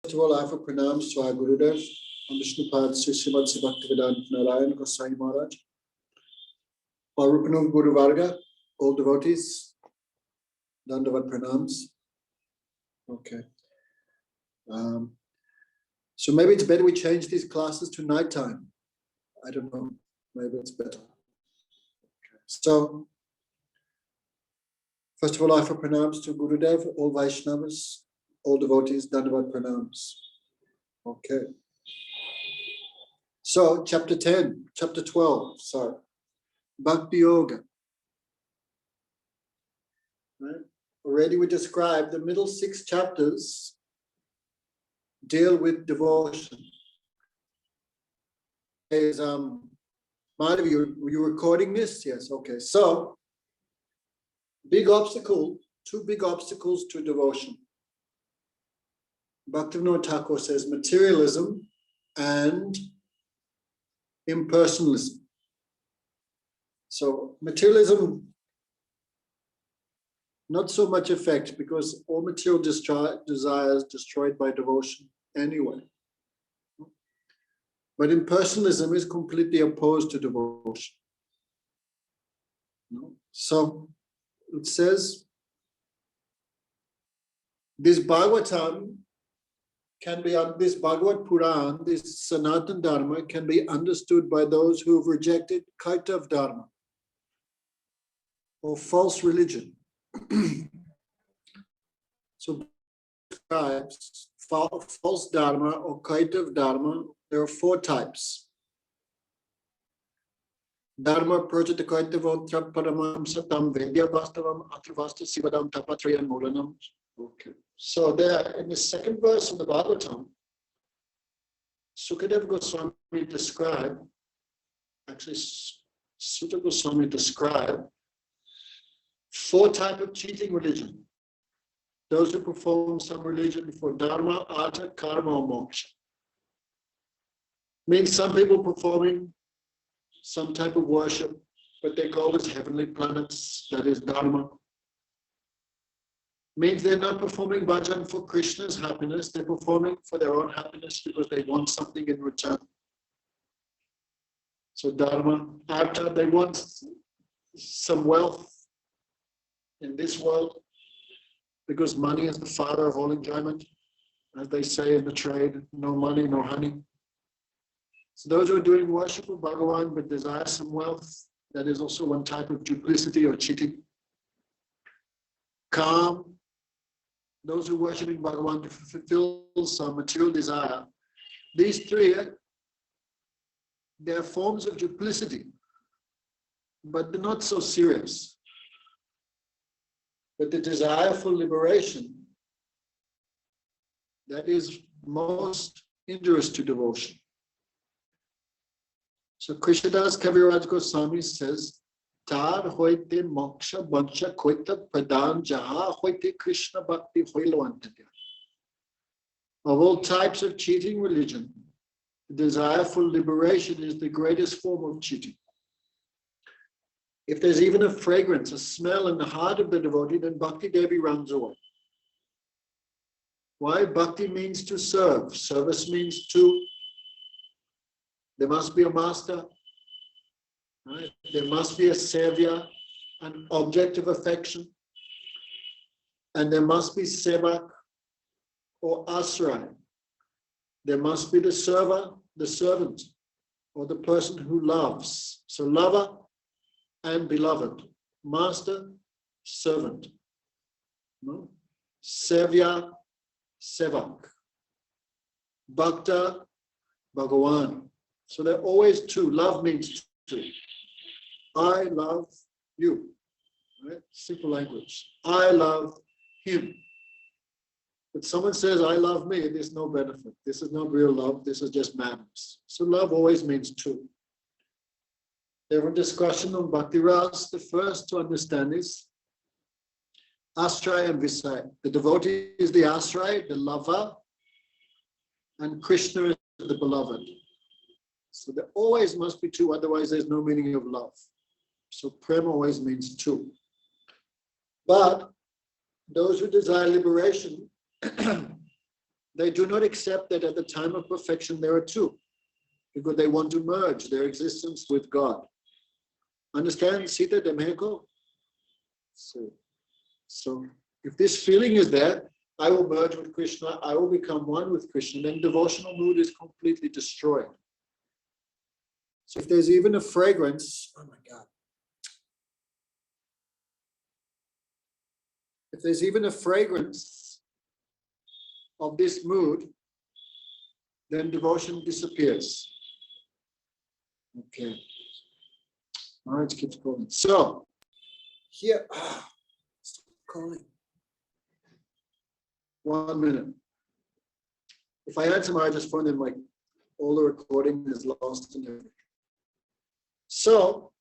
First of all, I offer pranams to our Gurudev, Vishnupad Sri Srimad Bhaktivedanta Narayan Goswami Maharaj, our Rupanuv Guru Varga, all devotees, Dandavat pranams. Okay. So maybe it's better we change these classes to nighttime. I don't know. Maybe it's better. Okay. So, first of all, I offer pranams to Gurudev, all Vaishnavas, all devotees, Dandavat pranams. Okay. So, chapter 12, sorry. Bhakti Yoga. Right? Already we described the middle 6 chapters deal with devotion. Is Madhav, were you recording this? Yes, okay. So, two big obstacles to devotion. Bhaktivinoda Thakur says materialism and impersonalism. So materialism, not so much effect because all material desires destroyed by devotion anyway. But impersonalism is completely opposed to devotion. So it says, this Bhagavatam can be, this Bhagavad Puran, this Sanatan Dharma can be understood by those who have rejected Kaitav Dharma or false religion. So describes false Dharma or Kaitav Dharma. There are 4 types. Dharma Prajata Kaitavotra Paramam Satam Vedya Vastavam Atrivasta Sivadam Tapatriyan Mulanam. Okay. So there in the 2nd verse of the Bhagavatam, Sukadeva Goswami described, actually Sutta Goswami described 4 types of cheating religion. Those who perform some religion for Dharma, Artha, Karma, or Moksha. Means some people performing some type of worship, but they call it heavenly planets, that is Dharma. Means they're not performing bhajan for Krishna's happiness, they're performing for their own happiness because they want something in return. So Dharma, Artha, they want some wealth in this world because money is the father of all enjoyment. As they say in the trade, no money, no honey. So those who are doing worship of Bhagavan but desire some wealth, that is also one type of duplicity or cheating. Calm, those who are worshipping Bhagavan to fulfill some material desire. These 3, they're forms of duplicity, but they're not so serious. But the desire for liberation, that is most injurious to devotion. So Krishnadas Kaviraj Goswami says, Tar hoite moksha bansha koita pradan jaha hoite Krishna bhakti hoilwantadya. Of all types of cheating religion, the desire for liberation is the greatest form of cheating. If there's even a fragrance, a smell in the heart of the devotee, then Bhakti Devi runs away. Why? Bhakti means to serve. Service means to. There must be a master. Right? There must be a savior, an object of affection. And there must be sevak or asray. There must be the server, the servant, or the person who loves. So lover and beloved. Master, servant. No? Sevya, sevak. Bhakta, Bhagavan. So there are always 2. Love means 2. I love you. Right? Simple language. I love him. But someone says, I love me, there's no benefit. This is not real love, this is just madness. So love always means 2. There was a discussion on Bhakti Ras. The first to understand is Asray and Visay. The devotee is the Asray, the lover, and Krishna is the beloved. So there always must be 2, otherwise there's no meaning of love. So prem always means 2. But those who desire liberation, they do not accept that at the time of perfection there are two, because they want to merge their existence with God. Understand, Sita Demeko? So if this feeling is there, I will merge with Krishna, I will become one with Krishna, then devotional mood is completely destroyed. So if there's even a fragrance, oh my God. If there's even a fragrance of this mood, then devotion disappears. Okay. All right, keeps going. So, here, stop calling. 1 minute. If I answer my just phone, then like all the recording is lost and everything. So,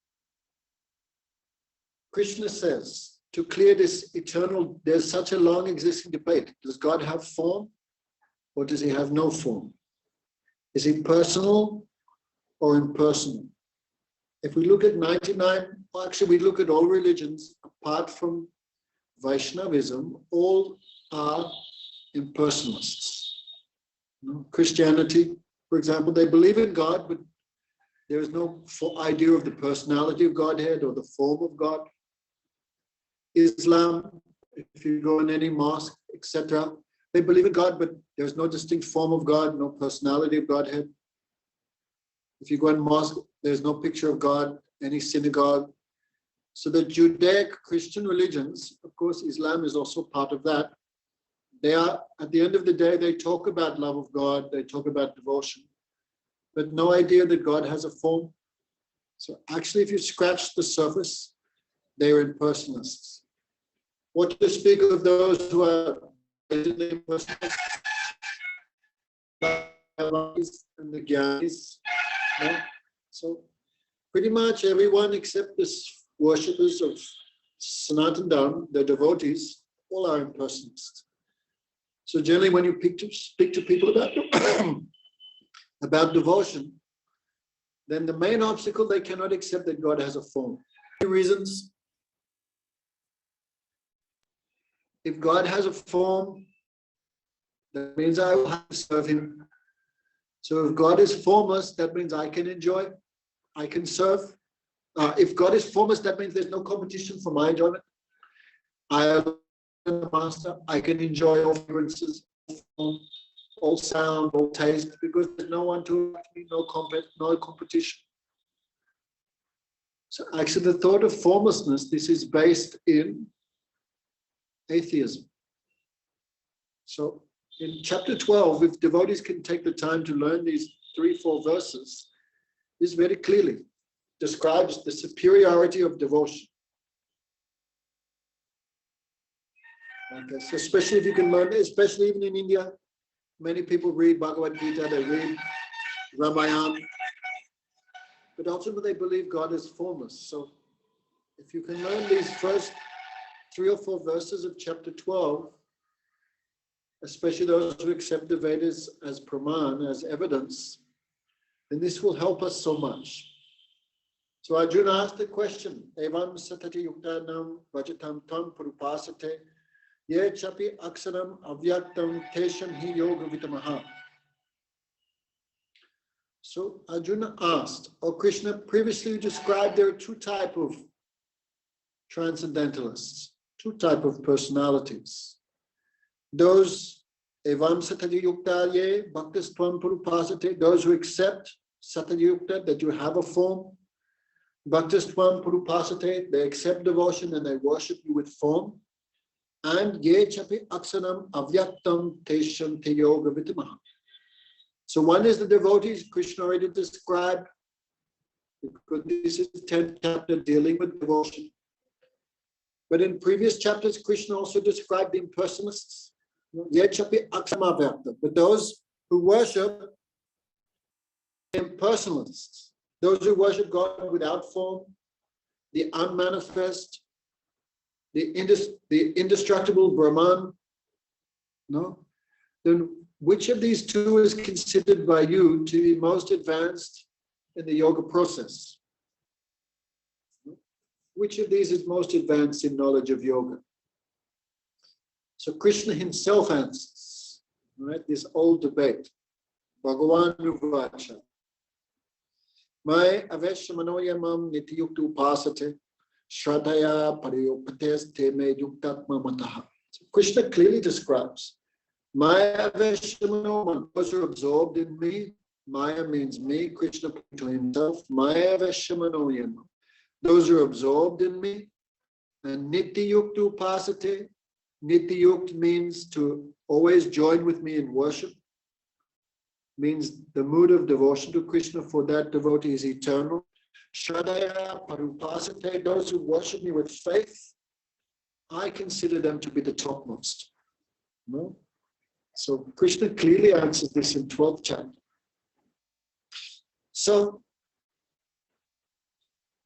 Krishna says, to clear this eternal, there's such a long existing debate. Does God have form or does he have no form? Is he personal or impersonal? If we look at 99, well, actually we look at all religions, apart from Vaishnavism, all are impersonalists. Christianity, for example, they believe in God, but there is no idea of the personality of Godhead or the form of God. Islam, if you go in any mosque, etc., they believe in God, but there's no distinct form of God, no personality of Godhead. If you go in mosque, there's no picture of God, any synagogue. So the Judaic Christian religions, of course, Islam is also part of that. They are, at the end of the day, they talk about love of God, they talk about devotion, but no idea that God has a form. So actually, if you scratch the surface, they're impersonalists. What to speak of those who are impersonalists, and the Gyanis. Yeah? So pretty much everyone except the worshippers of Sanatana Dharma, the devotees, all are impersonalists. So generally when you speak to people about, about devotion, then the main obstacle, they cannot accept that God has a form. 2 reasons. If God has a form, that means I will have to serve him. So if God is formless, that means I can enjoy, I can serve. If God is formless, that means there's no competition for my enjoyment. I am the master, I can enjoy all fragrances, all sound, all taste, because there's no one to me, no competition. So actually the thought of formlessness, this is based in atheism. So in chapter 12, if devotees can take the time to learn these 3-4 verses, this very clearly describes the superiority of devotion. Okay, so especially if you can learn, especially even in India, many people read Bhagavad Gita, they read Ramayana, but ultimately they believe God is formless. So if you can learn these first 3 or 4 verses of chapter 12, especially those who accept the Vedas as praman, as evidence, then this will help us so much. So Arjuna asked the question, Evam satati yuktanam vajatam tam purupasate ye chapi aksaram avyaktam tesham hi yoga vitamaha. So Arjuna asked, O Krishna, previously you described there are 2 types of transcendentalists, 2 types of personalities. Those evam satayukta ye bhaktastvam purupasate, those who accept satayukta, that you have a form. Bhaktastvam purupasate, they accept devotion and they worship you with form. And ye chapi aksanam avyaktam tesham te yoga vitamaha. So one is the devotees, Krishna already described, because this is the 10th chapter dealing with devotion. But in previous chapters, Krishna also described the impersonalists. But those who worship impersonalists, those who worship God without form, the unmanifest, the indestructible Brahman, no? Then which of these 2 is considered by you to be most advanced in the yoga process? Which of these is most advanced in knowledge of yoga? So Krishna himself answers, right? This old debate. Bhagavan Uvacha. Mai aveshamanoyamam nitiyuktu upasate shradhaya pariyupates te me yuktatma mataha. So Krishna clearly describes Maya aveshamanoyamam, those who are absorbed in me. Maya means me, Krishna to himself. Maya aveshamanoyamam, those who are absorbed in me. And nitiyuktu upasate, nitiyukt means to always join with me in worship. Means the mood of devotion to Krishna for that devotee is eternal. Shradaya parupasate, those who worship me with faith, I consider them to be the topmost. No? So Krishna clearly answers this in 12th chapter. So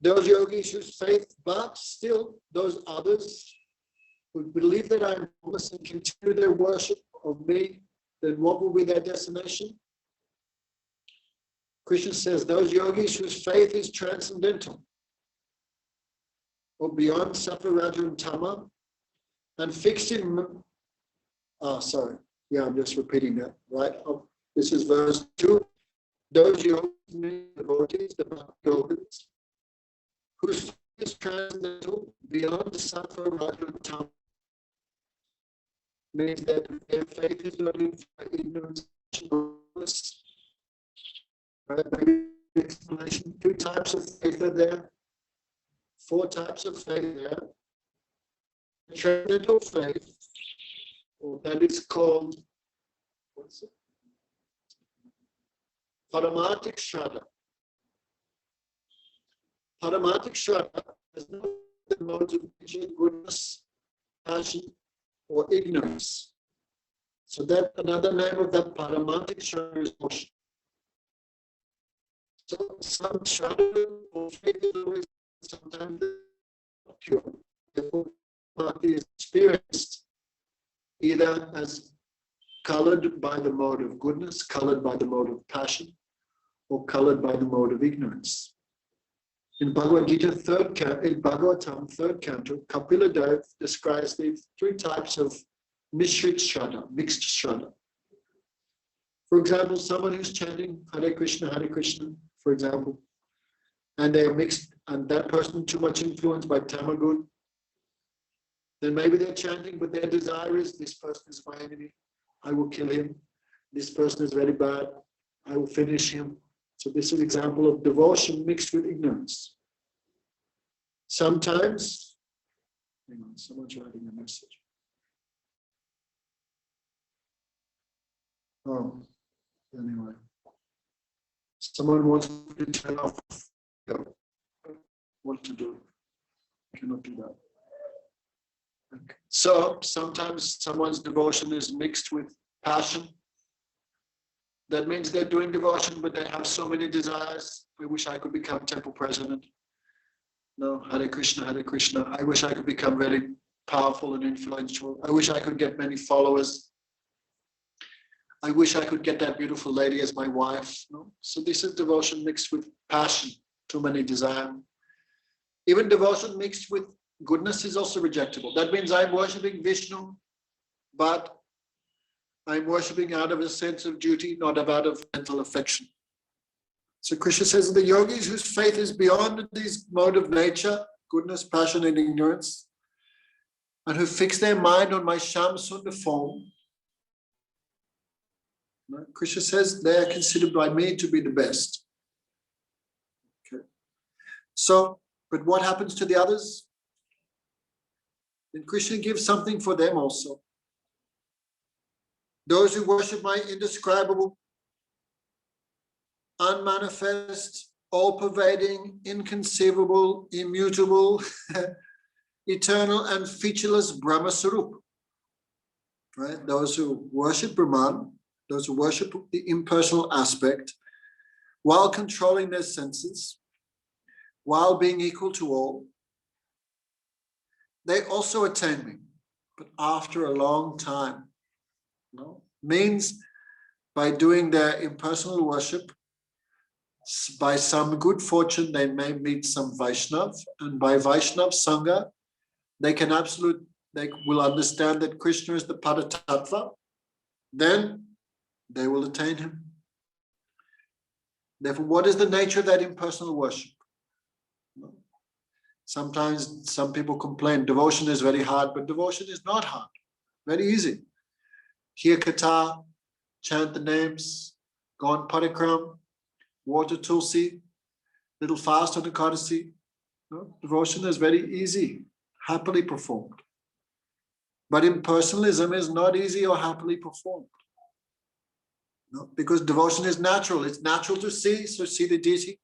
those yogis whose faith, but still those others who believe that I am homeless and continue their worship of me, then what will be their destination? Krishna says those yogis whose faith is transcendental or beyond sattva, raja, and tama, and fixed in. I'm just repeating that, right? This is verse 2. Those yogis, devotees, the yogis, whose faith is transcendental beyond sattva, raja, and tama, means that their faith is not in ignorance. Explanation. 2 types of faith are there. 4 types of faith there. Transcendental faith, or that is called, what's it? Paramatic Shraddha. Paramatic Shraddha has no modes of nature, goodness, passion, or ignorance. So that another name of that Paramatic Shraddha is motion. So some Shraddha or faith is always sometimes pure. Therefore, bhakti is experienced either as colored by the mode of goodness, colored by the mode of passion, or colored by the mode of ignorance. In Bhagavad Gita, in Bhagavatam, 3rd canto, Kapila Dev describes the 3 types of Mishrit Shraddha, mixed Shraddha. For example, someone who's chanting Hare Krishna, for example, and they're mixed, and that person too much influenced by Tamagun, then maybe they're chanting, but their desire is, this person is my enemy, I will kill him. This person is very bad, I will finish him. So this is an example of devotion mixed with ignorance. Sometimes, hang on, someone's writing a message. Oh, anyway. Someone wants to turn off. What to do? Cannot do that. Okay. So sometimes someone's devotion is mixed with passion. That means they're doing devotion, but they have so many desires. I wish I could become temple president. No, Hare Krishna, Hare Krishna. I wish I could become very powerful and influential. I wish I could get many followers. I wish I could get that beautiful lady as my wife. No? So this is devotion mixed with passion, too many desires. Even devotion mixed with goodness is also rejectable. That means I'm worshipping Vishnu, but I'm worshipping out of a sense of duty, not out of mental affection. So Krishna says the yogis whose faith is beyond these mode of nature, goodness, passion, and ignorance, and who fix their mind on my Sham Sundar form, Krishna says they are considered by me to be the best. Okay. So, but what happens to the others? Then Krishna gives something for them also. Those who worship my indescribable, unmanifest, all-pervading, inconceivable, immutable, eternal and featureless Brahma Sarup. Right? Those who worship Brahman, those who worship the impersonal aspect, while controlling their senses, while being equal to all, they also attain me, but after a long time. No? Means by doing their impersonal worship, by some good fortune, they may meet some Vaishnav, and by Vaishnav Sangha, they will understand that Krishna is the Padatattva, then they will attain him. Therefore, what is the nature of that impersonal worship? Sometimes some people complain, devotion is very hard, but devotion is not hard, very easy. Hear katha, chant the names, go on parikram, water tulsi, little fast on Ekadasi. Devotion is very easy, happily performed. But impersonalism is not easy or happily performed. Because devotion is natural. It's natural to see, so see the deity.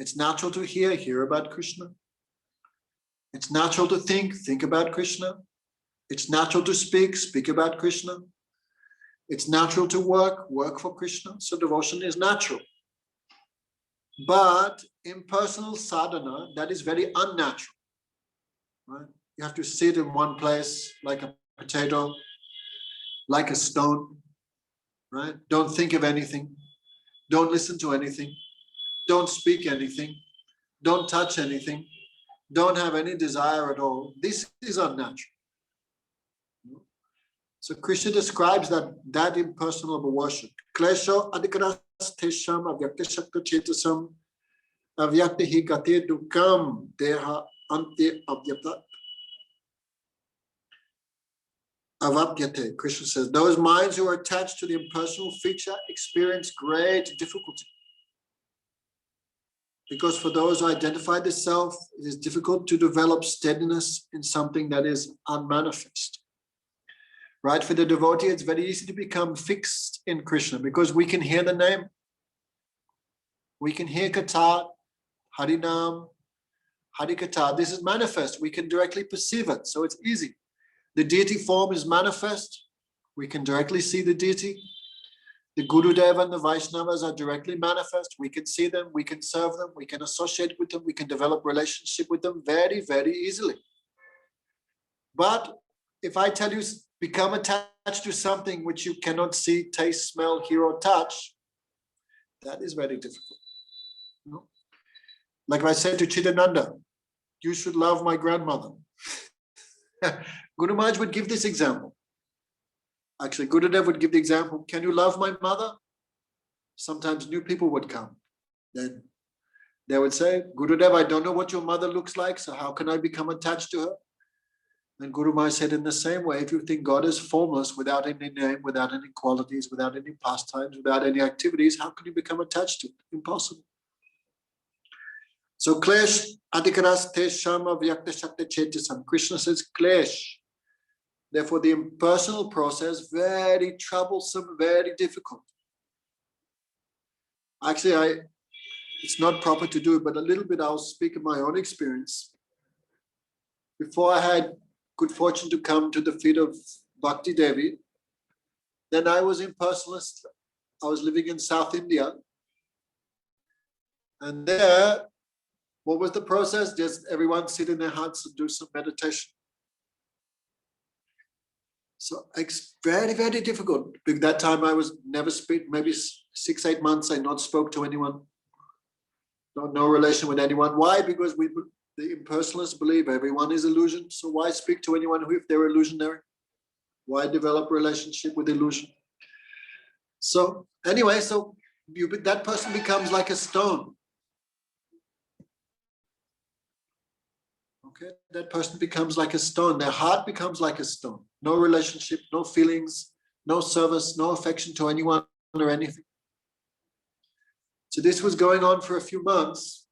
It's natural to hear about Krishna. It's natural to think about Krishna. It's natural to speak about Krishna. It's natural to work for Krishna. So devotion is natural. But impersonal sadhana, that is very unnatural. Right? You have to sit in one place like a potato, like a stone. Right? Don't think of anything. Don't listen to anything. Don't speak anything. Don't touch anything. Don't have any desire at all. This is unnatural. So Krishna describes that impersonal worship. Klesho adikaras tesham avyakta shakta chetasam avyakta hi gate dukam deha ante avyaptat. Avapyate, Krishna says, those minds who are attached to the impersonal feature experience great difficulty. Because for those who identify the self, it is difficult to develop steadiness in something that is unmanifest. Right? For the devotee, it's very easy to become fixed in Krishna because we can hear the name. We can hear Katha, Harinam, Harikatha. This is manifest. We can directly perceive it. So it's easy. The deity form is manifest. We can directly see the deity. The Gurudeva and the Vaishnavas are directly manifest. We can see them, we can serve them, we can associate with them, we can develop relationship with them very, very easily. But if I tell you, become attached to something which you cannot see, taste, smell, hear, or touch, that is very difficult. Like I said to Chidananda, you should love my grandmother. Guru Maharaj would give this example. Actually, Gurudev would give the example, can you love my mother? Sometimes new people would come. Then they would say, Gurudev, I don't know what your mother looks like, so how can I become attached to her? And Guru Maharaj said, in the same way, if you think God is formless, without any name, without any qualities, without any pastimes, without any activities, how can you become attached to it? Impossible. So, Klesh, Adhikaras Te Shama Vyakta Shakta Chetasam. Krishna says, Klesh. Therefore, the impersonal process, very troublesome, very difficult. Actually, it's not proper to do it, but a little bit I'll speak of my own experience. Before I had good fortune to come to the feet of Bhakti Devi, then I was impersonalist. I was living in South India. And there, what was the process? Just everyone sit in their huts and do some meditation. So it's very, very difficult. At that time, I was never speak, maybe 6-8 months, I not spoke to anyone. No relation with anyone. Why? Because the impersonalists believe everyone is illusion. So why speak to anyone who, if they're illusionary? Why develop relationship with illusion? So anyway, that person becomes like a stone. Okay, that person becomes like a stone. Their heart becomes like a stone. No relationship, no feelings, no service, no affection to anyone or anything. So this was going on for a few months.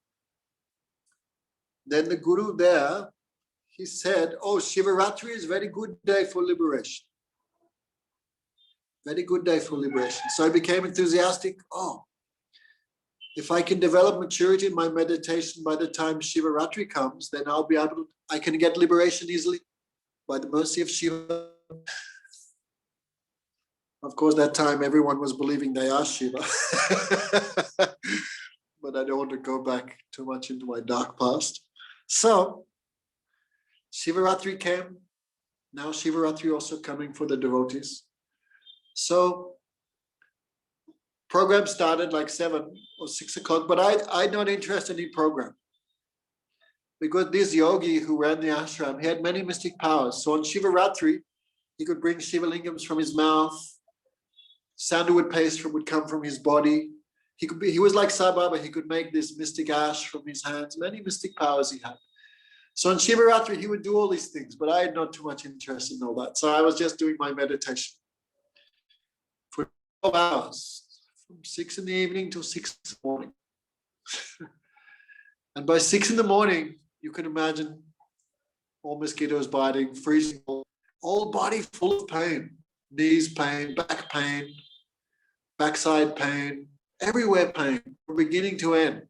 Then the Guru there, he said, oh, Shivaratri is a very good day for liberation. Very good day for liberation. So I became enthusiastic. Oh, if I can develop maturity in my meditation by the time Shivaratri comes, then I'll be able to, I can get liberation easily by the mercy of Shiva. Of course, that time everyone was believing they are Shiva. But I don't want to go back too much into my dark past. So, Shivaratri came. Now Shivaratri also coming for the devotees. So, program started like 7 or 6 o'clock, but I'm not interested in program. Because this yogi who ran the ashram, he had many mystic powers. So on Shivaratri, he could bring Shivalingams from his mouth. Sandalwood paste would come from his body. He was like Sai Baba. He could make this mystic ash from his hands. Many mystic powers he had. So on Shivaratri, he would do all these things, but I had not too much interest in all that. So I was just doing my meditation for 12 hours, from 6 in the evening till 6 in the morning. And by 6 in the morning, you can imagine all mosquitoes biting, freezing, whole body full of pain, knees pain, backside pain, everywhere pain, from beginning to end.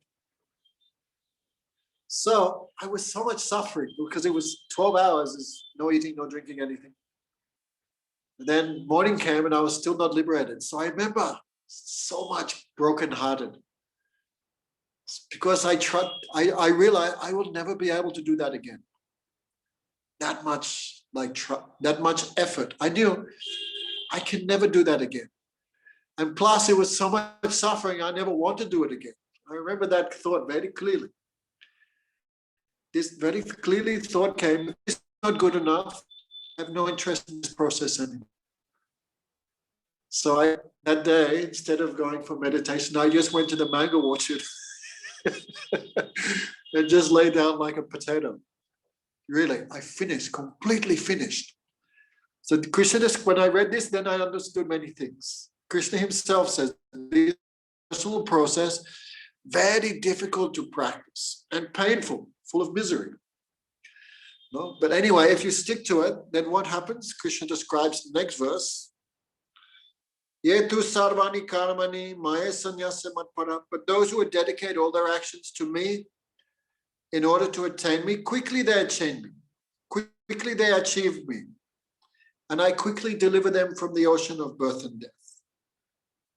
So I was so much suffering because it was 12 hours, is no eating, no drinking, anything. And then morning came and I was still not liberated. So I remember so much brokenhearted because I realized I will never be able to do that again. That much that much effort. I knew I can never do that again. And plus it was so much suffering, I never want to do it again. I remember that thought very clearly. This very clearly thought came, this is not good enough. I have no interest in this process anymore. So that day, instead of going for meditation, I just went to the mango orchard and just lay down like a potato. Really, I finished, completely finished. So Krishna, when I read this, then I understood many things. Krishna himself says, this personal process, very difficult to practice and painful, full of misery. No? But anyway, if you stick to it, then what happens? Krishna describes the next verse. Yetu sarvani karmani maya sannyasa matpara. But those who would dedicate all their actions to me in order to attain me, quickly they attain me. Quickly they achieve me. And I quickly deliver them from the ocean of birth and death.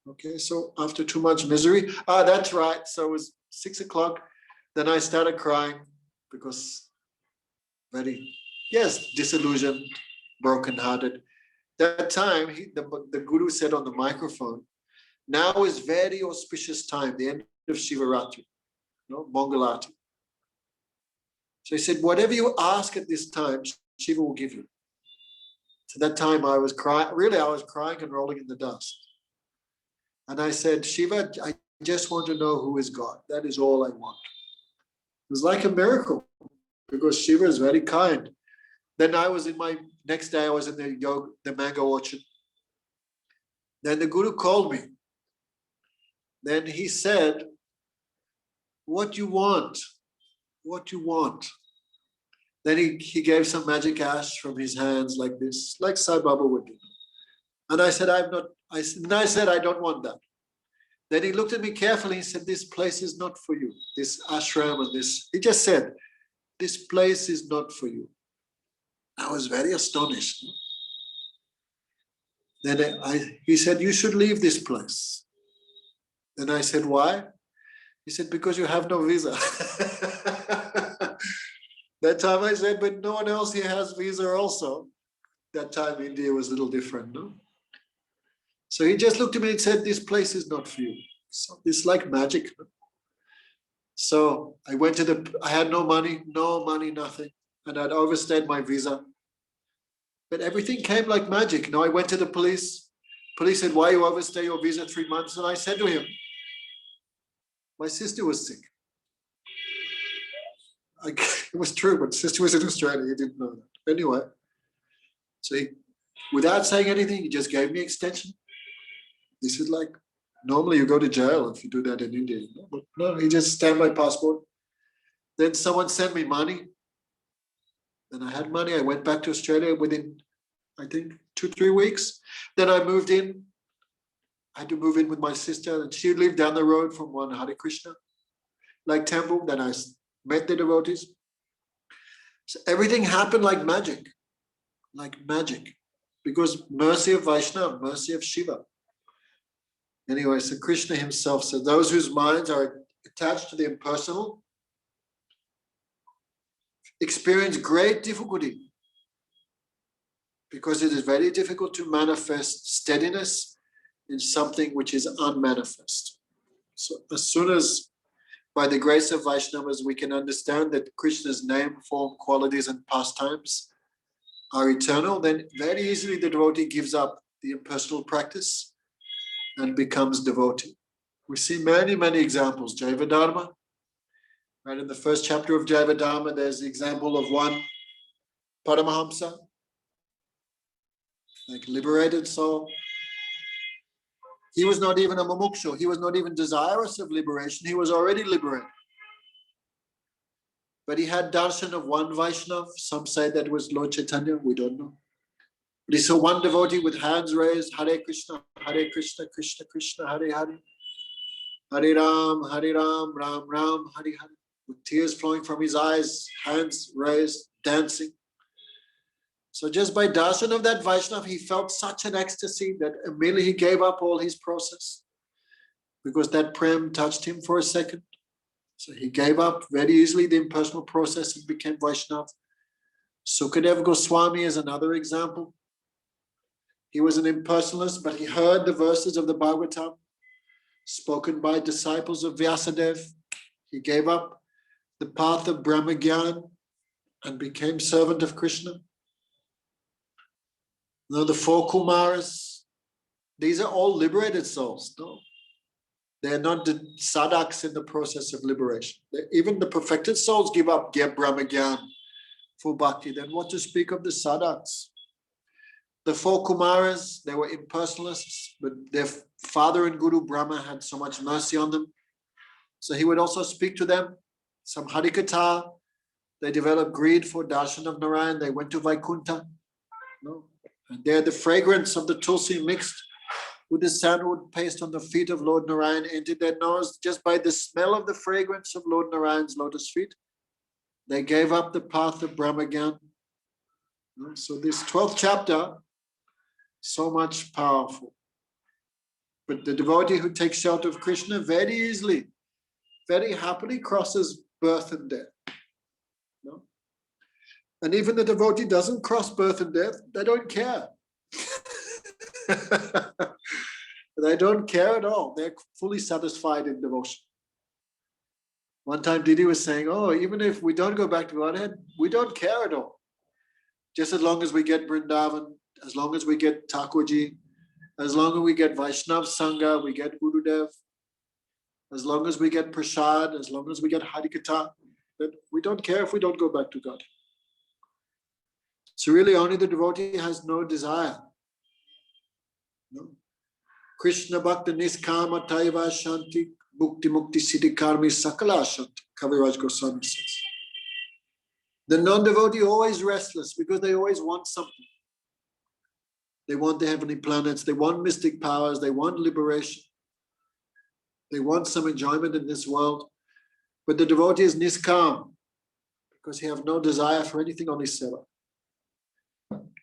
Okay, so after too much misery, that's right. So it was 6 o'clock. Then I started crying because disillusioned, brokenhearted. That time, the Guru said on the microphone, now is very auspicious time, the end of Shivaratri, Mangalarti. So he said, whatever you ask at this time, Shiva will give you. So that time I was crying, I was crying and rolling in the dust. And I said, Shiva, I just want to know who is God. That is all I want. It was like a miracle because Shiva is very kind. Then next day I was in the mango orchard. Then the Guru called me. Then he said, what you want? What you want? Then he gave some magic ash from his hands like this, like Sai Baba would do. And I said, I said, I don't want that. Then he looked at me carefully and said, this place is not for you. This ashram and this, he just said, this place is not for you. I was very astonished. Then he said, you should leave this place. Then I said, why? He said, because you have no visa. That time I said, but no one else here has visa also. That time India was a little different, no? So he just looked at me and said, this place is not for you. So it's like magic. No? So I went I had no money, nothing. And I'd overstayed my visa. But everything came like magic. I went to the police. Police said, why you overstay your visa 3 months? And I said to him, my sister was sick. It was true, but sister was in Australia. He didn't know that. Anyway, so without saying anything, he just gave me extension. This is like, normally you go to jail if you do that in India. But no, he just stamped my passport. Then someone sent me money. Then I had money. I went back to Australia within, I think, 2-3 weeks. Then I moved in. I had to move in with my sister. And she lived down the road from one Hare Krishna, like temple. Then I met the devotees. So everything happened like magic. Because mercy of Vaishnava, mercy of Shiva. Anyway, so Krishna himself said, those whose minds are attached to the impersonal experience great difficulty because it is very difficult to manifest steadiness in something which is unmanifest. So as soon as by the grace of Vaishnavas we can understand that Krishna's name, form, qualities and pastimes are eternal, then very easily the devotee gives up the impersonal practice and becomes devotee. We see many, many examples. Jaiva Dharma, right? In the first chapter of Jaiva Dharma, there's the example of one Paramahamsa, like liberated soul. He was not even a mumukshu. He was not even desirous of liberation. He was already liberated. But he had darshan of one Vaishnav. Some say that was Lord Chaitanya. We don't know. But he saw one devotee with hands raised. Hare Krishna, Krishna Krishna, Hare Hare. Hare Ram, Ram Ram, Hare Hare. With tears flowing from his eyes, hands raised, dancing. So just by darshan of that Vaishnav, he felt such an ecstasy that immediately he gave up all his process. Because that prem touched him for a second. So he gave up very easily the impersonal process and became Vaishnav. Sukadeva Goswami is another example. He was an impersonalist, but he heard the verses of the Bhagavatam spoken by disciples of Vyasadeva. He gave up the path of Brahma Gyan and became servant of Krishna. Now the four Kumaras, these are all liberated souls. No, they are not the sadhaks in the process of liberation. Even the perfected souls give up Brahma Gyan for bhakti. Then what to speak of the sadhaks? The four Kumaras, they were impersonalists, but their father and Guru Brahma had so much mercy on them. So he would also speak to them. Some Harikatha, they developed greed for darshan of Narayan. They went to Vaikuntha. No. And there the fragrance of the tulsi mixed with the sandalwood paste on the feet of Lord Narayan entered their nose. Just by the smell of the fragrance of Lord Narayan's lotus feet, they gave up the path of Brahma Gyan. So this 12th chapter, so much powerful. But the devotee who takes shelter of Krishna very easily, very happily crosses birth and death. No? And even the devotee doesn't cross birth and death, they don't care. They don't care at all. They're fully satisfied in devotion. One time Didi was saying, oh, even if we don't go back to Godhead, we don't care at all. Just as long as we get Vrindavan, as long as we get Thakurji, as long as we get Vaishnav Sangha, we get Gurudev, as long as we get Prasad, as long as we get Harikatha, that we don't care if we don't go back to God. So really only the devotee has no desire. No. Krishna Bhakta Niskama Taiva Shanti Bhukti Mukti Siddhi Karmi Sakala Shanti, Kaviraj Goswami says. The non-devotee always restless because they always want something. They want the heavenly planets, they want mystic powers, they want liberation. They want some enjoyment in this world. But the devotee is niskam because he has no desire for anything, only seva.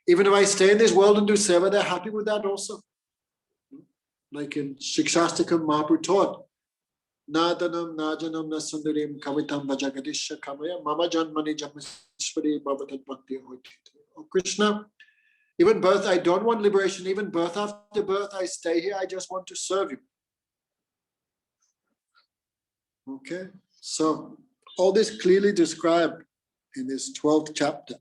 Even if I stay in this world and do seva, they're happy with that also. Like in Shikshastakam, Mahaprabhu taught, Nadanam Najanam Nasundarim Kavitam Vajagadisha Kamaya Mama Janmani Jamashwari Bhavatat Bhakti Hoiti. Oh Krishna, even birth, I don't want liberation. Even birth after birth, I stay here. I just want to serve you. Okay, so all this clearly described in this 12th chapter.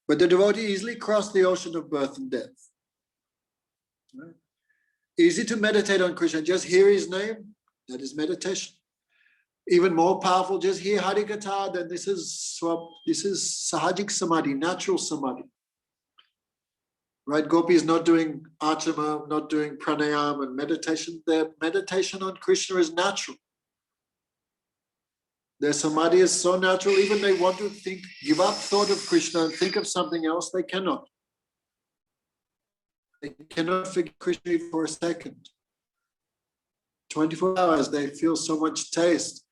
But the devotee easily crossed the ocean of birth and death. Right? Easy to meditate on Krishna. Just hear his name, that is meditation. Even more powerful, just hear Harikatha, then this is Sahajik Samadhi, natural Samadhi. Right? Gopi is not doing Achama, not doing pranayam and meditation. Their meditation on Krishna is natural. Their samadhi is so natural, even they want to think, give up thought of Krishna and think of something else, they cannot. They cannot forget Krishna for a second. 24 hours, they feel so much taste.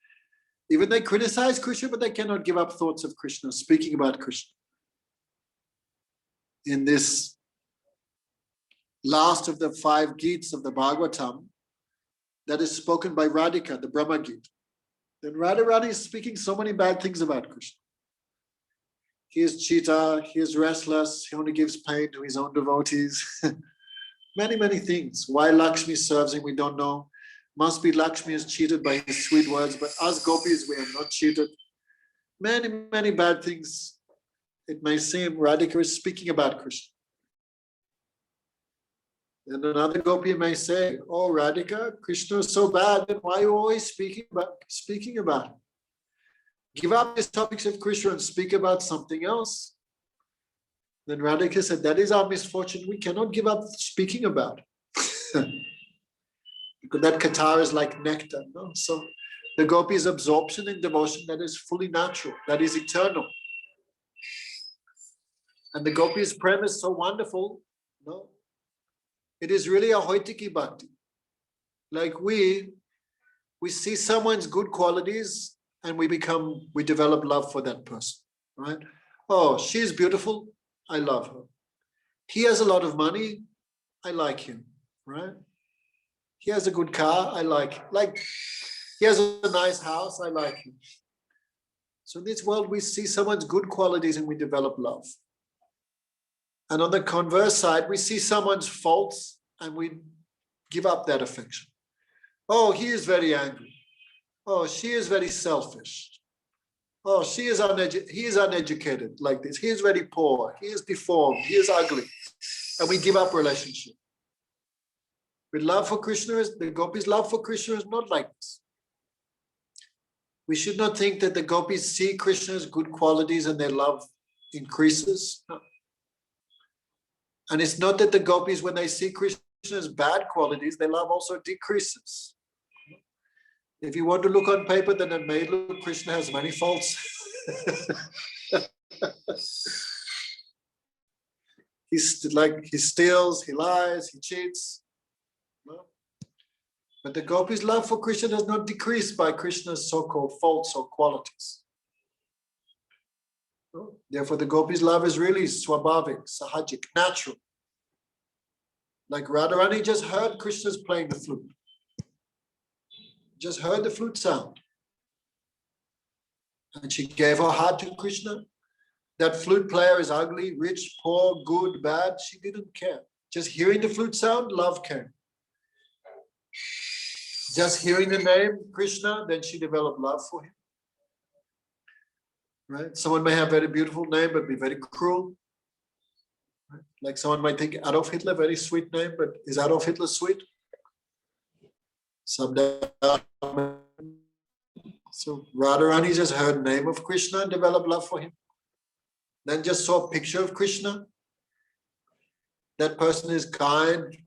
Even they criticize Krishna, but they cannot give up thoughts of Krishna, speaking about Krishna. In this last of the 5 Gits of the Bhagavatam, that is spoken by Radhika, the Brahma Gita. Then Radharani is speaking so many bad things about Krishna. He is cheetah, he is restless, he only gives pain to his own devotees. Many, many things. Why Lakshmi serves him, we don't know. Must be Lakshmi is cheated by his sweet words, but us gopis, we are not cheated. Many, many bad things. It may seem Radhika is speaking about Krishna. And another gopi may say, oh, Radhika, Krishna is so bad, then why are you always speaking about him? Give up these topics of Krishna and speak about something else. Then Radhika said, that is our misfortune. We cannot give up speaking about it. Because that katar is like nectar. No? So the gopi's absorption in devotion, that is fully natural, that is eternal. And the gopi's prem is so wonderful. No? It is really a hoitiki bhakti. Like we see someone's good qualities and we develop love for that person, right? Oh, she's beautiful, I love her. He has a lot of money, I like him, right? He has a good car, I like he has a nice house, I like him. So in this world, we see someone's good qualities and we develop love. And on the converse side, we see someone's faults and we give up that affection. Oh, he is very angry. Oh, she is very selfish. Oh, he is uneducated like this. He is very poor. He is deformed. He is ugly. And we give up relationship. With love for Krishna, the gopis' love for Krishna is not like this. We should not think that the gopis see Krishna's good qualities and their love increases. No. And it's not that the gopis, when they see Krishna's bad qualities, their love also decreases. If you want to look on paper, then it may look Krishna has many faults. He steals, he lies, he cheats. No? But the gopis' love for Krishna does not decrease by Krishna's so-called faults or qualities. No? Therefore, the gopis' love is really swabhavik, sahajik, natural. Like Radharani just heard Krishna's playing the flute. Just heard the flute sound. And she gave her heart to Krishna. That flute player is ugly, rich, poor, good, bad. She didn't care. Just hearing the flute sound, love came. Just hearing the name Krishna, then she developed love for him. Right? Someone may have a very beautiful name, but be very cruel. Right? Like someone might think Adolf Hitler, very sweet name, but is Adolf Hitler sweet? Someday. So Radharani just heard the name of Krishna and developed love for him. Then just saw a picture of Krishna. That person is kind,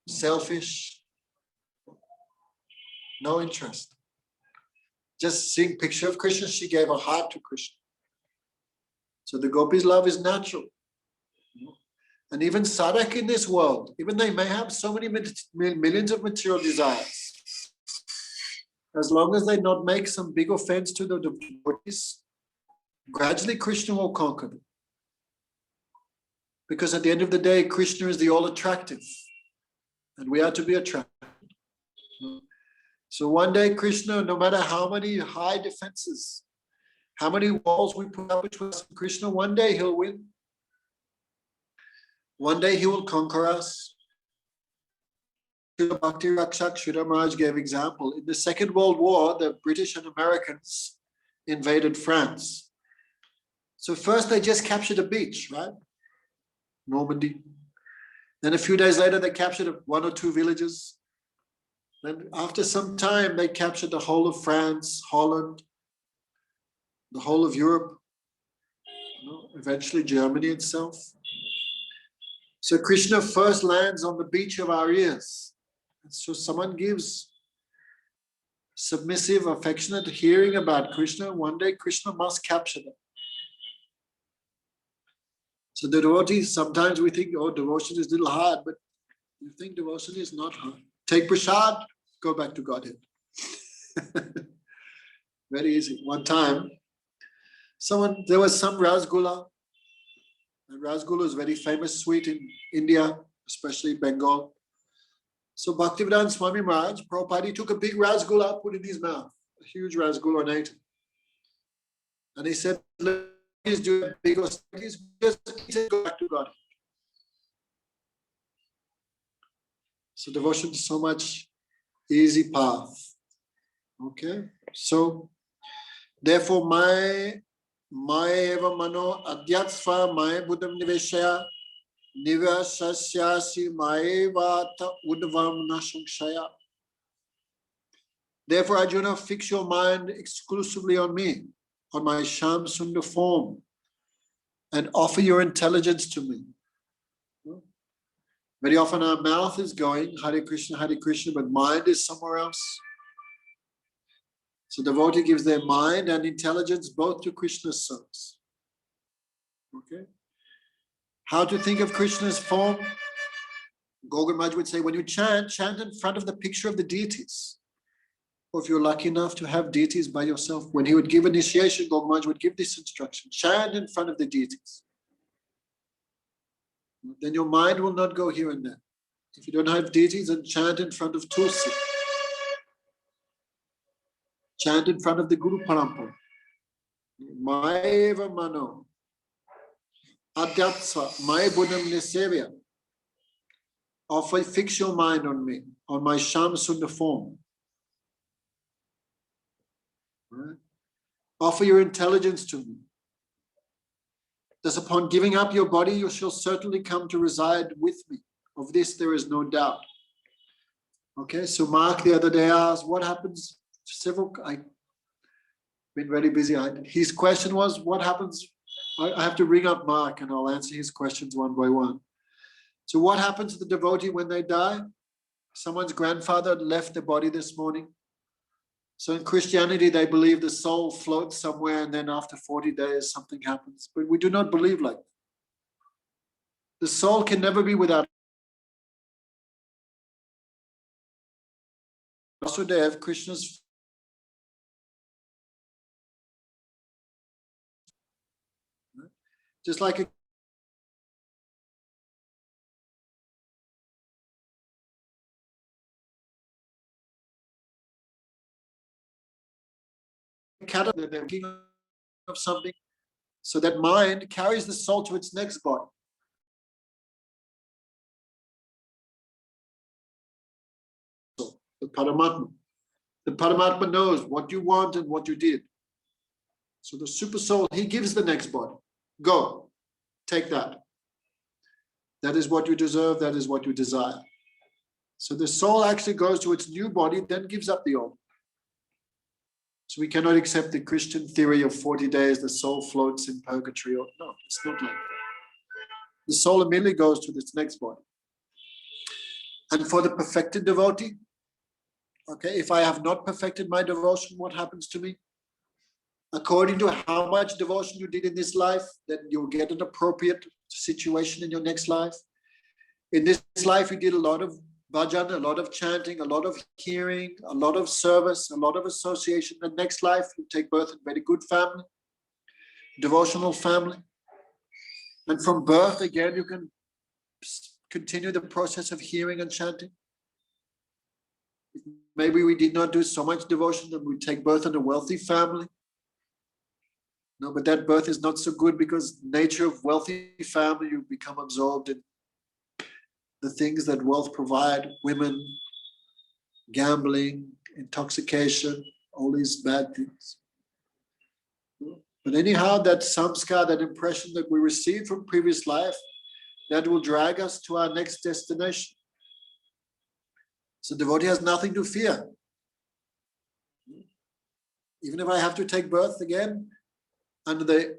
selfish, no interest. Just seeing picture of Krishna, she gave her heart to Krishna. So the gopis' love is natural. And even sadhak in this world, even they may have so many millions of material desires, as long as they not make some big offense to the devotees, gradually Krishna will conquer them. Because at the end of the day, Krishna is the all-attractive, and we are to be attracted. So one day Krishna, no matter how many high defenses, how many walls we put up between us and Krishna, one day he'll win. One day he will conquer us. Bhakti Rakshak Sridhar Maharaj gave example. In the Second World War, the British and Americans invaded France. So first they just captured a beach, right? Normandy. Then a few days later, they captured one or two villages. Then after some time, they captured the whole of France, Holland, the whole of Europe, eventually Germany itself. So Krishna first lands on the beach of our ears. So someone gives submissive, affectionate hearing about Krishna, one day Krishna must capture them. So the devotees, sometimes we think, oh, devotion is a little hard, but you think devotion is not hard. Take prasad, go back to Godhead. Very easy. One time, there was some rasgulla, and rasgulla is a very famous sweet in India, especially Bengal. So Bhaktivedanta Swami Maharaj, Prabhupada, took a big rasgulla, put in his mouth, a huge rasgulla, and ate it. And he said, please do it big austerities, just go back to God. So devotion is so much easy path. Okay, so therefore my eva mano adhyatsva my buddham niveshaya. Nivasasyasi maevata udvam nasangshaya. Therefore, Arjuna, fix your mind exclusively on me, on my Sham Sundar form, and offer your intelligence to me. Very often our mouth is going Hare Krishna, but mind is somewhere else. So devotee gives their mind and intelligence both to Krishna's service. Okay? How to think of Krishna's form? Gogan Maharaj would say, when you chant, chant in front of the picture of the deities. Or if you're lucky enough to have deities by yourself, when he would give initiation, Gogan Maharaj would give this instruction: chant in front of the deities. Then your mind will not go here and there. If you don't have deities, then chant in front of Tulsi. Chant in front of the Guru Parampara. Maeva mano. Adhyatsa. Maya buddham nisevya. Offer, fix your mind on me, on my Sham Sundar form. Right? Offer your intelligence to me. Thus, upon giving up your body, you shall certainly come to reside with me. Of this, there is no doubt. Okay, so Mark the other day asked, what happens? I've been very busy. His question was, what happens? I have to ring up Mark and I'll answer his questions one by one. So what happens to the devotee when they die? Someone's grandfather left the body this morning. So in Christianity, they believe the soul floats somewhere and then after 40 days, something happens. But we do not believe like that. The soul can never be without. Vasudev, Krishna's just like a caterpillar, they're thinking of something, so that mind carries the soul to its next body. The Paramatma knows what you want and what you did. So the super soul, he gives the next body. Go, take that. That is what you deserve, that is what you desire. So the soul actually goes to its new body, then gives up the old. So we cannot accept the Christian theory of 40 days, the soul floats in purgatory. No, it's not like that. The soul immediately goes to its next body. And for the perfected devotee, okay, if I have not perfected my devotion, what happens to me? According to how much devotion you did in this life, then you'll get an appropriate situation in your next life. In this life, you did a lot of bhajan, a lot of chanting, a lot of hearing, a lot of service, a lot of association. The next life, you take birth in a very good family, devotional family. And from birth, again, you can continue the process of hearing and chanting. Maybe we did not do so much devotion, then we take birth in a wealthy family. No, but that birth is not so good because nature of wealthy family, you become absorbed in the things that wealth provide, women, gambling, intoxication, all these bad things. But anyhow, that samskar, that impression that we received from previous life, that will drag us to our next destination. So devotee has nothing to fear. Even if I have to take birth again, under the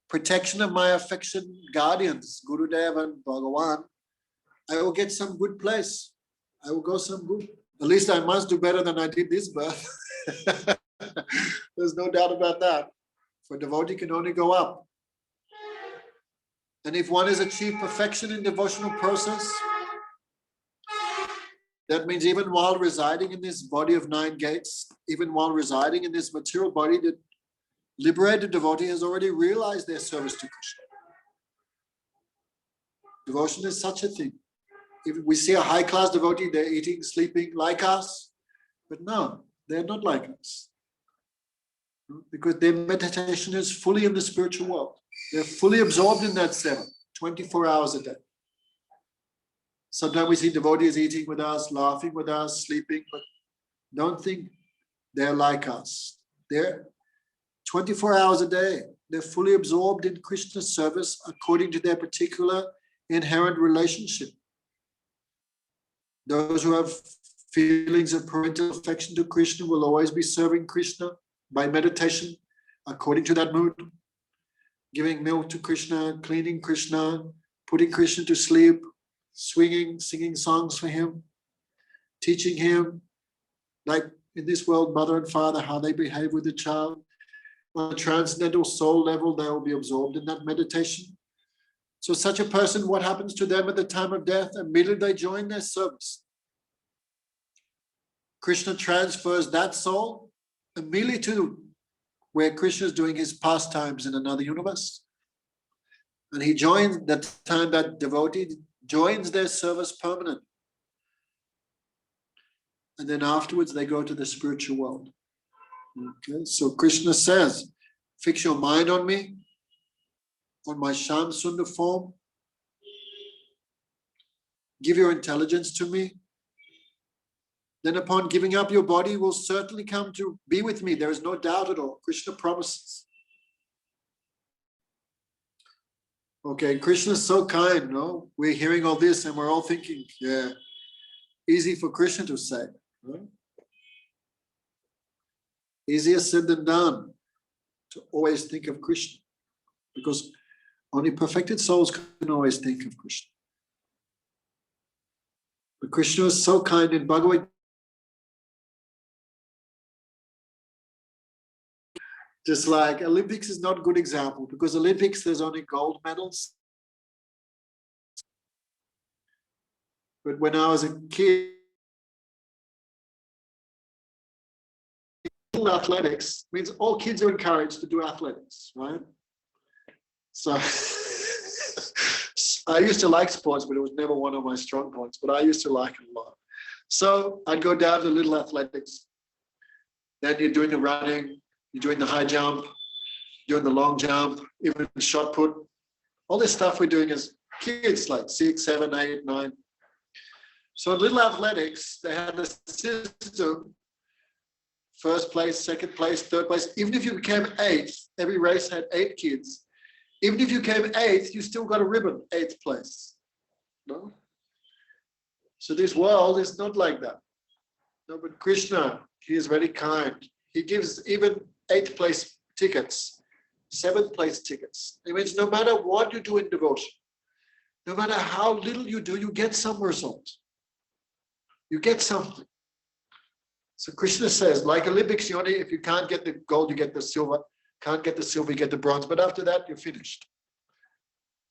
protection of my affection guardians, Gurudev and Bhagavan, I will get some good place. I will go some good. At least I must do better than I did this birth. There's no doubt about that. For devotee can only go up. And if one has achieved perfection in devotional process, that means even while residing in this body of 9 gates, even while residing in this material body, the liberated devotee has already realized their service to Krishna. Devotion is such a thing. If we see a high-class devotee, they're eating, sleeping like us, but no, they're not like us. Because their meditation is fully in the spiritual world. They're fully absorbed in that 24 hours a day. Sometimes we see devotees eating with us, laughing with us, sleeping, but don't think they're like us. They're 24 hours a day. They're fully absorbed in Krishna's service according to their particular inherent relationship. Those who have feelings of parental affection to Krishna will always be serving Krishna by meditation according to that mood, giving milk to Krishna, cleaning Krishna, putting Krishna to sleep, swinging, singing songs for him, teaching him, like in this world, mother and father, how they behave with the child. On a transcendental soul level, they will be absorbed in that meditation. So such a person, what happens to them at the time of death? Immediately they join their service. Krishna transfers that soul immediately to where Krishna is doing his pastimes in another universe. And he joins, that time that devotee joins their service permanent. And then afterwards they go to the spiritual world. Okay, so Krishna says, fix your mind on me, on my Sham Sundar form. Give your intelligence to me. Then upon giving up your body, will certainly come to be with me. There is no doubt at all. Krishna promises. Okay, Krishna is so kind, no? We're hearing all this and we're all thinking, yeah, easy for Krishna to say. Right? Easier said than done to always think of Krishna, because only perfected souls can always think of Krishna. But Krishna is so kind in Bhagavad Gita. Just like Olympics is not a good example, because Olympics there's only gold medals. But when I was a kid, athletics means all kids are encouraged to do athletics, right? So I used to like sports, but it was never one of my strong points, but I used to like it a lot. So I'd go down to little athletics. Then you're doing the running, you're doing the high jump, doing the long jump, even shot put. All this stuff we're doing as kids, like 6, 7, 8, 9. So in little athletics, they had a system, first place, second place, third place. Even if you became 8th, every race had 8 kids. Even if you came 8th, you still got a ribbon, 8th place. No? So this world is not like that. No, but Krishna, he is very kind. He gives even 8th place tickets, 7th place tickets. It means no matter what you do in devotion, no matter how little you do, you get some result. You get something. So Krishna says, like Olympics, you only, if you can't get the gold, you get the silver. Can't get the silver, you get the bronze. But after that, you're finished.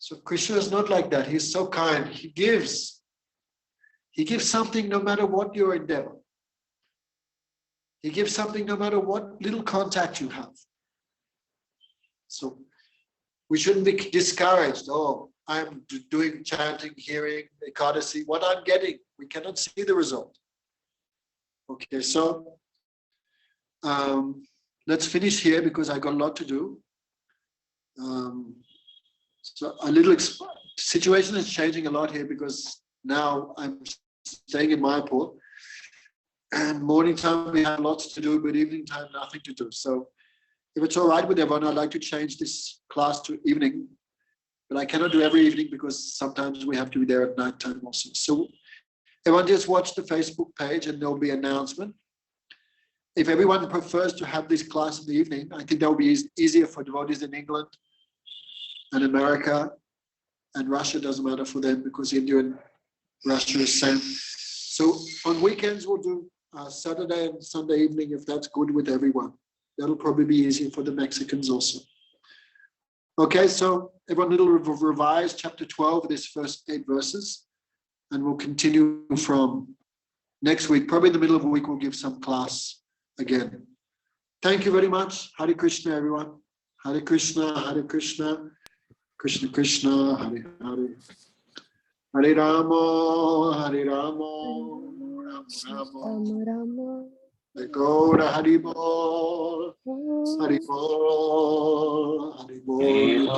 So Krishna is not like that. He's so kind. He gives. He gives something no matter what your endeavor. He gives something no matter what little contact you have. So we shouldn't be discouraged. Oh, I'm doing chanting, hearing, Ekadasi. What I'm getting, we cannot see the result. Okay, so let's finish here because I got a lot to do. So a little situation is changing a lot here because now I'm staying in Mayapur, and morning time we have lots to do, but evening time nothing to do. So if it's all right with everyone, I'd like to change this class to evening, but I cannot do every evening because sometimes we have to be there at night time also. So everyone just watch the Facebook page and there'll be an announcement. If everyone prefers to have this class in the evening, I think that will be easier for devotees in England and America and Russia. Doesn't matter for them because India and Russia is same. So on weekends we'll do Saturday and Sunday evening if that's good with everyone. That'll probably be easier for the Mexicans also. Okay, so everyone little revise chapter 12, this first 8 verses, and we'll continue from next week. Probably in the middle of the week we'll give some class again. Thank you very much. Hare Krishna, everyone. Hare Krishna, Hare Krishna, Krishna Krishna, Hare Hare. Hare Rama, Hare Rama, Rama Rama. Gaura Hari Bol, Hari Bol, Hari Bol.